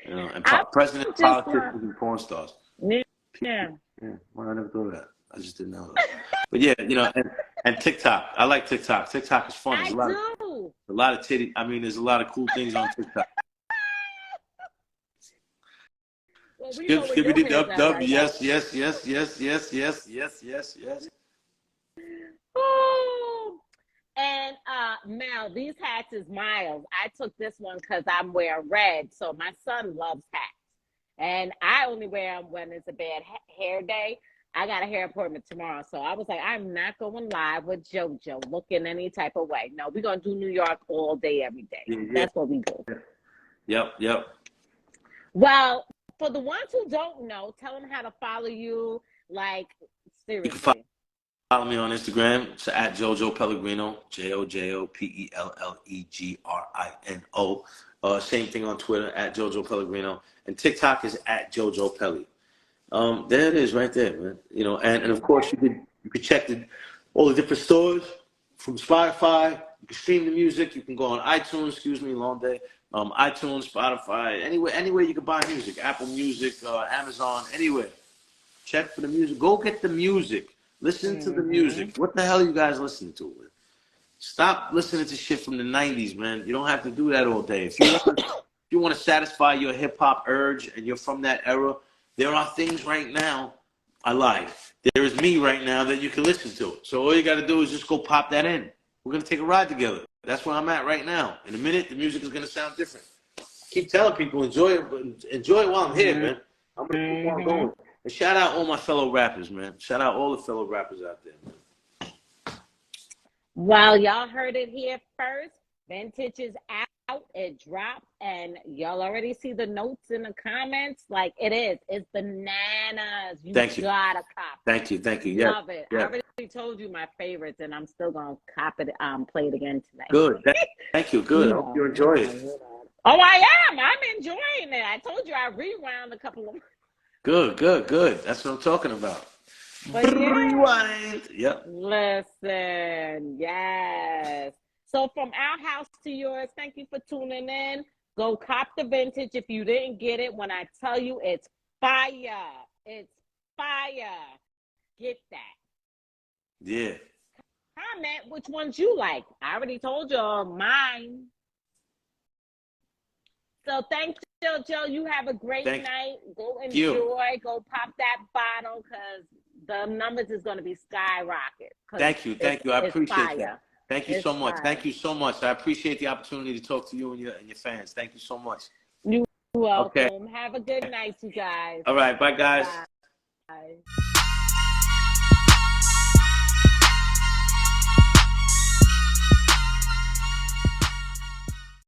you know, and I'm presidents, just politicians, and porn stars. yeah. Yeah, well, I never thought of that. I just didn't know that. But yeah, you know, and TikTok. I like TikTok. TikTok is fun. There's I do. a lot of titty. I mean, there's a lot of cool things on TikTok. Well, we Skip, know where your skibbity head's dub at dub. right now. Yes, yes, yes, yes, yes, yes, yes, yes, yes. Oh. And Mel, these hats is Miles. I took this one because I'm wearing red. So my son loves hats. And I only wear them when it's a bad hair day. I got a hair appointment tomorrow. So I was like, I'm not going live with JoJo looking any type of way. No, we're going to do New York all day, every day. Yeah, yeah. That's what we do. Yep, yep. Well, for the ones who don't know, tell them how to follow you. Like, You can seriously. follow me on Instagram. It's at JoJo Pellegrino. JoJopellegrino. Same thing on Twitter at JoJo Pellegrino. And TikTok is at JoJo Pelly. There it is, right there, man. You know, and of course you could check all the different stores from Spotify. You can stream the music. You can go on iTunes. Excuse me, long day. iTunes, Spotify, anywhere you can buy music. Apple Music, Amazon, anywhere. Check for the music. Go get the music. Listen to the music. What the hell are you guys listening to, man? Stop listening to shit from the 90s, man. You don't have to do that all day. If you want to satisfy your hip-hop urge and you're from that era, there are things right now. I lied. There is me right now that you can listen to. So all you got to do is just go pop that in. We're going to take a ride together. That's where I'm at right now. In a minute, the music is going to sound different. Keep telling people, enjoy it, but enjoy it while I'm here, man. I'm going to keep on going. And shout out all my fellow rappers, man. Shout out all the fellow rappers out there, man. Well, y'all heard it here first. Vintage is out. It dropped. And y'all already see the notes in the comments. Like, it is. It's bananas. Thank you. Gotta cop. Thank you. Yeah. Love it. Yeah. I already told you my favorites, and I'm still going to cop it, play it again tonight. Good. Thank you. Good. I hope you enjoy it. Oh, I am. I'm enjoying it. I told you I rewound a couple of. Good. That's what I'm talking about. But yeah. Rewind. Yep. Listen, yes. So from our house to yours, thank you for tuning in. Go cop the vintage if you didn't get it. When I tell you it's fire, it's fire. Get that. Yeah. Comment which ones you like. I already told y'all mine. So thanks, JoJo. You have a great night. Go enjoy. Go pop that bottle because the numbers is going to be skyrocket. Thank you. I appreciate that. Thank you so much. Fire. Thank you so much. I appreciate the opportunity to talk to you and your fans. Thank you so much. You're welcome. Okay. Have a good night, you guys. All right. Bye, guys. Bye.